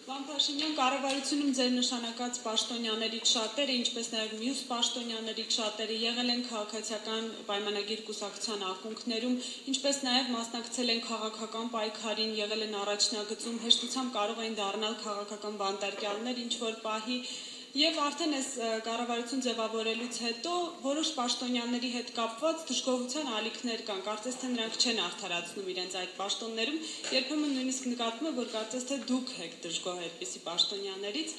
Պարոն Փաշինյան, կառավարությունում ձեր նշանակած պաշտոնյաներից շատերը, ինչպես նաև մյուս պաշտոնյաներից շատերը եղել են քաղաքացիական պայմանագիր կուսակցության ակունքներում, ինչպես նաև մասնակցել են քաղաքական պայքարին, եղել են առաջնագծում, հեշտությամբ կարող են դառնալ քաղաքական բանտարկյալներ ինչ-որ պահի, եւ արդեն այս կառավարություն ձևավորելուց հետո որոշ պաշտոնյաների հետ կապված դժգոհության ալիքներ կան, կարծես թե նրանք չեն արդարացնում իրենց այդ պաշտոններում, երբեմն նույնիսկ նկատվում է, որ կարծես թե դուք եք դժգոհ այդպիսի պաշտոնյաներից,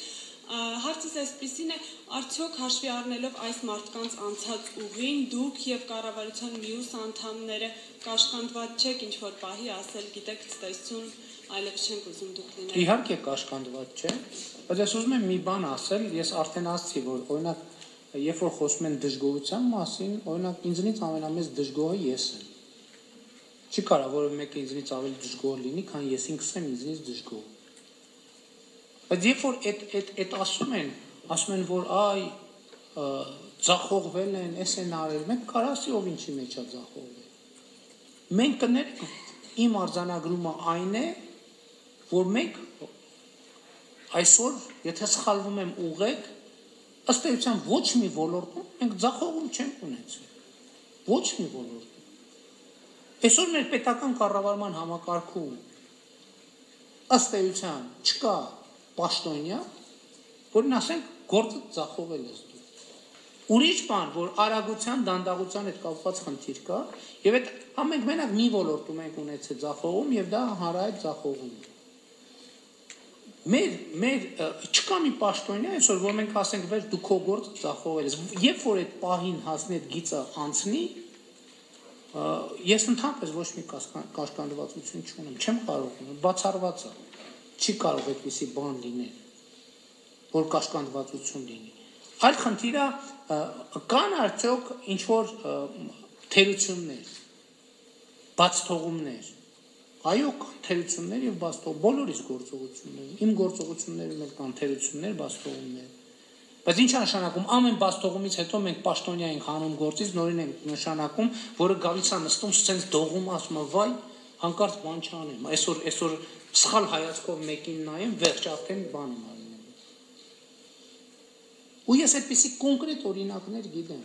հարցս այսպիսին է, արդյոք հաշվի առնելով այս մարդկանց անցած ուղին, դուք եւ կառավարության մյուս անդամները կաշկանդված չեք ինչ-որ պահի ասել, գիտեք, ցտեսություն, այլևս չենք ուզում դուք լինել։ Իհարկե կաշկանդված չէ, բայց ես ուզում եմ մի բան ասել, ես արդեն ասացի, որ օրինակ, երբ որ խոսում են դժգոհության մասին, օրինակ ինձնից ամենամեծ դժգոհը ես եմ։ Չի կարող որևէ մեկը ինձնից ավելի դժգոհ լինի, քան ես ինքս եմ ինձնից դժգոհ։ Բայց երբ որ այդ ասում են, որ այ ձախողվել են, էս են արել, մենք կարասի ով ինչի մեջ է ձախողվել։ Մենք կներեք, իմ արձանագրումը այն է, որ մենք այսօր, եթե սխալվում եմ ուղղեք, ըստ էության ոչ մի ոլորտում մենք ձախողում չենք ունեցել։ Ոչ մի ոլորտում։ Այսօր մեր պետական կառավարման համակարգում ըստ էության չկա պաշտոնյա, որին ասենք գործը ձախողել ես դու։ Ուրիշ բան, որ արագության, դանդաղության հետ կապված խնդիր կա, եւ այդ ամենք մենակ մի ոլորտում ենք ունեցել ձախողում եւ դա հանրահայտ ձախողում է։ Մեր չկա մի պաշտոնյա այսօր, որ մենք ասենք վեր դու քո գործը ձախողել ես։ Երբ որ այդ պահին հասնի այդ գիծը անցնի, ես ընդհանրապես ոչ մի կաշկանդվածություն չունեմ, չեմ կարող ունենալ, բացառված է։ Չի կարող այդպիսի բան լինել, որ կաշկանդվածություն լինի։ Այլ խնդիրը կան արդյոք ինչ որ թերություններ, բացթողումներ։ Այո, կան թերություններ եւ բացթող բոլորիս գործողություններում։ Իմ գործողություններում էլ կան թերություններ, բացթողումներ։ Բայց ինչ է նշանակում ամեն բացթողումից հետո մենք պաշտոնյա ենք հանում գործից, նորին ենք նշանակում, որը գալիս է նստում, սենց դողում, ասում է՝ «Վայ, հանկարծ բան չանեմ»։ Այսօր սխալ հայացքով մեկին նայեմ, վերջ արդեն բան եմ արել։ Ու ես այդպիսի կոնկրետ օրինակներ գիտեմ,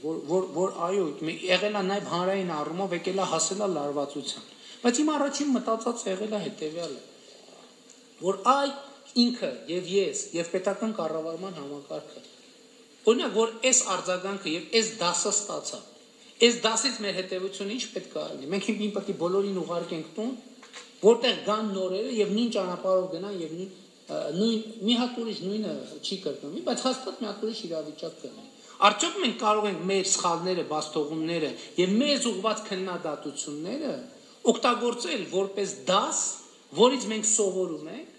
որ այո, եղել է նաև հանրային առումով եկել է հասել է լարվածության։ Բայց իմ առաջին մտածած եղել է հետևյալը, որ այ ինքը եւ ես եւ պետական կառավարման համակարգը, օրինակ, որ այս արձագանքը եւ այս դասը ստացա, այս դասից մեր հետևությունը ինչ պետք է լինի։ Մենք հիմա պետք է բոլորին ուղարկենք տուն, որտեղ գան նորերը եւ նույն ճանապարհով գնան եւ մի հատ ուրիշ նույնը չի կրկնվի, բայց հաստատ մի հատ ուրիշ իրավիճակ կլինի։ Արդյոք մենք կարող ենք մեր սխալները, բացթողումները եւ մեզ ուղղված քննադատությունները օգտագործել որպես դաս, որից մենք սովորում ենք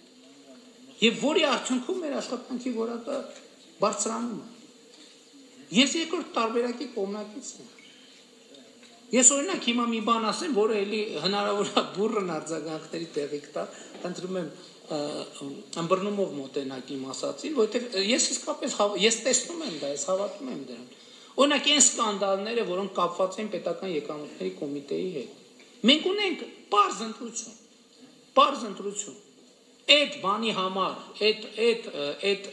եւ որի արդյունքում մեր աշխատանքի որակը բարձրանում է։ Ես երկրորդ տարբերակի կողմնակիցն եմ։ Ես օրինակ հիմա մի բան ասեմ, որը էլի հնարավոր է բուրըն արձագանքների տեղիք տա, ընտրում եմ ըմբռնումով մոտենակ իմ ասածին, որովհետեւ ես իսկապես ես տեսնում եմ դա, ես հավատում եմ դրան։ Օրինակ այն սկանդալները, որոնք կապված են պետական եկամուտների կոմիտեի հետ։ Մենք ունենք պարզ ընտրություն։ Այդ բանի համար, այդ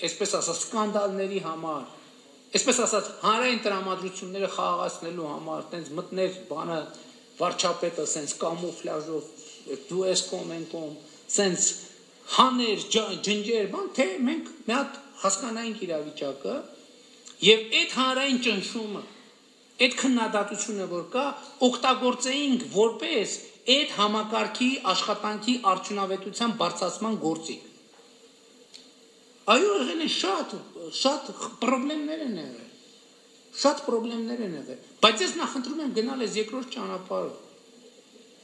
այսպես ասած սկանդալների համար, այսպես ասած հանրային տրամադրությունները խաղաղացնելու համար, տենց մտներ բանը վարչապետը սենց կամուֆլաժով դու ես կոմենտում, սենց հաներ ջնջեր, բան, թե մենք մի հատ հասկանայինք իրավիճակը եւ այդ հանրային ճնշումը, այդ քննադատությունը, որ կա, օգտագործեինք որպես այդ համակարգի աշխատանքի արդյունավետության բարձրացման գործիք։ Այո, եղել են շատ խնդիրներ են եղել։ Շատ խնդիրներ են եղել, բայց ես նախընտրում եմ գնալ այս երկրորդ ճանապարհով։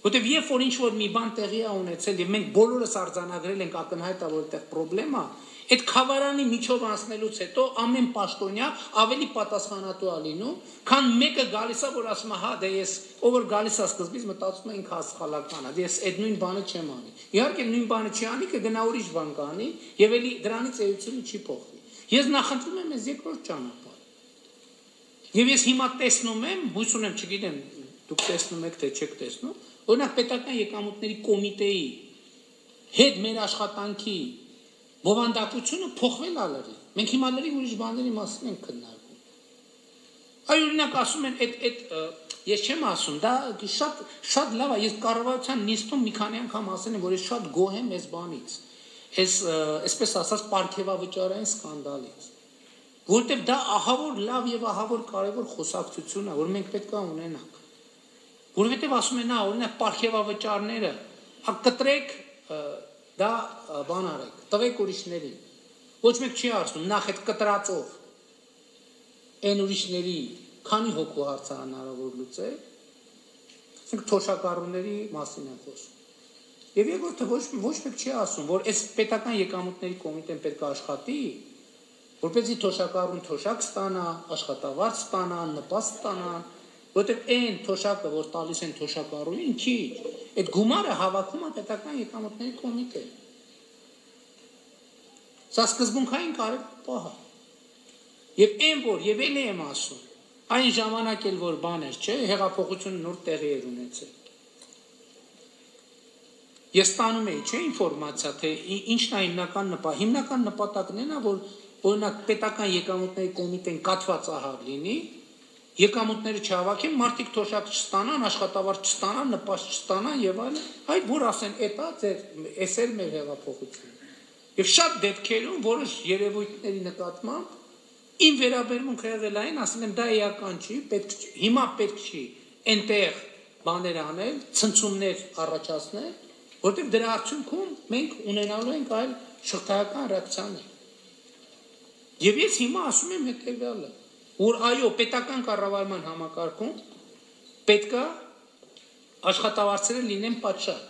Որտեւ երբ որ ինչ որ մի բան տեղի է ունեցել եւ մենք բոլորս արձանագրել ենք ակնհայտ է որ այդտեղ խնդրեմ է, այդ խավարանի միջով անցնելուց հետո ամեն պաշտոնյա ավելի պատասխանատու է լինում, քան մեկը գալիս է որ ասում է, հա դե ես ով որ գալիս է սկզբից մտածում է ինքը սխալական է, ես այդ նույն բանը չեմ անի։ Իհարկե նույն բանը չի անի, կգնա ուրիշ բան կանի եւ էլի դրանից էությունը չի փոխվի։ Ես նախընտրում եմ այս երկրորդ ճանապարհը։ Եվ ես հիմա տեսնում եմ, հույս ունեմ, չգիտեմ, դուք տեսնում եք թե չեք տեսնում, օրինակ պետական եկամուտների կոմիտեի հետ մեր աշխատանքի բովանդակությունը փոխվել ալերի։ Մենք հիմա լրիվ ուրիշ բաների մասին ենք քննարկում։ Այ օրինակ ասում են ես չեմ ասում, դա շատ լավ է, ես կառավարության նիստում մի քանի անգամ ասել եմ, որ ես շատ գոհ եմ այս բանից, այսպես ասած պարգևավճարային սկանդալից, որտեղ դա ահավոր լավ եւ ահավոր կարեւոր խոսակցություն է, որ մենք պետք է ունենանք, որովհետեւ ասում են, օրինակ պարգևավճարները, կտրեք դա բան արեք, տվեք ուրիշներին, ոչ մեկ չի ասում, նախ այդ կտրածով այն ուրիշների քանի հոգու հարցը հնարավոր լուծել, ասենք թոշակառուների մասին են խոսում։ Եվ երկրորդը ոչ մեկ չի ասում, որ այս պետական եկամուտների կոմիտեն պետք է աշխատի, որպեսզի թոշակառուն թոշակ ստանա, աշխատավարձ ստանա, նպաստ ստանա, որտեղ այն թոշակը, որ տալիս են թոշակառուին, քիչ, այդ գումարը հավաքում է պետական եկամուտների կոմիտեն։ Սա սկզբունքային կարևոր պահ է։ Եվ այն որ եւ ելի եմ ասում, այն ժամանակ էլ որ բան էր, չէ, հեղափոխությունը նոր տեղի էր ունեցել։ Ես ստանում էի, չէ, ինֆորմացիա, թե ինչն է հիմնական նպատակն է, որ օրինակ պետական եկամուտների կոմիտեն կաթված ահար լինի, եկամուտները չհավաքեն, մարդիկ թոշակ չստանան, աշխատավարձ չստանան, նպաստ չստանան եւ այլն, այդ որ ասեն, էտա էս էր մեր հեղափոխությունը։ Եվ շատ դեպքերում որոշ երևույթների նկատմամբ իմ վերաբերմունքը եղել այն, ասել եմ, դա էական չի, հիմա պետք չի այնտեղ բաներ անել, ցնցումներ առաջացնել, որտեղ դրա արդյունքում մենք ունենալու ենք այլ շղթայական ռեակցիաներ։ Եվ ես հիմա ասում եմ հետևյալը, որ այո, պետական կառավարման համակարգում պետք է աշխատավարձերը լինեն պատշաճ,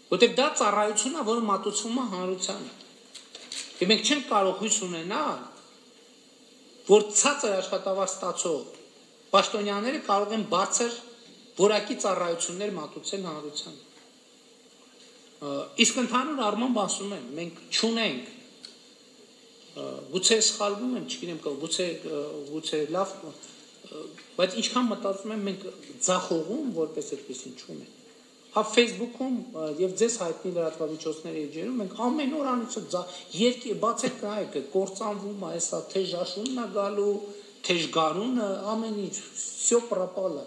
որտեղ դա ծառայություն է, որը մատուցվում է հանրությանը։ Եվ մենք չենք կարող հույս ունենալ, որ ցածր աշխատավարձ ստացող պաշտոնյաները կարող են բարձր որակի ծառայություններ մատուցել հանրությանը։ Իսկ ընդհանուր առմամբ ասում եմ, մենք չունենք, գուցե սխալվում եմ, չգիտեմ, գուցե լավ, բայց ինչքան մտածում եմ, մենք ձախողում որպես այդպեսին չունենք։ Հա Facebook-ում եւ ձեզ հայտնի լրատվամիջոցների էջերում մենք ամեն օր անիծը բացեք նայեք, կործանվում է, հեսա թեժ աշունն է գալու, թեժ գարունը, ամեն ինչ, всё пропало։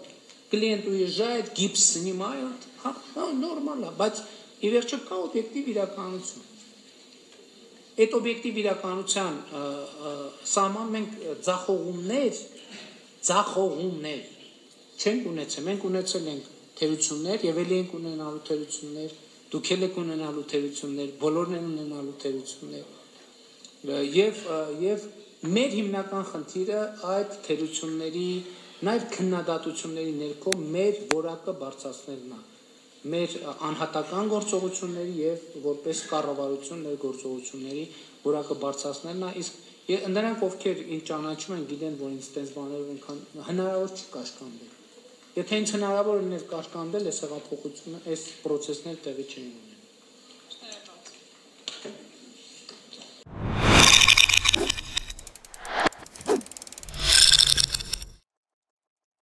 Клиент уезжает, гипс снимают, նորմալ է, բայց ի վերջո կա օբյեկտիվ իրականություն։ Այդ օբյեկտիվ իրականության սահման մենք ձախողումներ չենք ունեցել, մենք ունեցել ենք թերություններ, եւ ելի ենք ունենալու թերություններ, դուք էլ եք ունենալու թերություններ, բոլորն են ունենալու թերություններ, եւ մեր հիմնական խնդիրը այդ թերությունների, նաեւ քննադատությունների ներքո մեր որակը բարձրացնելն է, մեր անհատական գործողությունների եւ որպես կառավարություն մեր գործողությունների որակը բարձրացնելն է, իսկ նրանք ովքեր ինձ ճանաչում են, գիտեն, որ ինձ տես բաներով այնքան հնարավոր չի կաշկանդել։ Եթե ինձ հնարավոր լիներ կաշկանդել, այս հեղափոխությունը, այս պրոցեսներ տեղի չէին ունենա։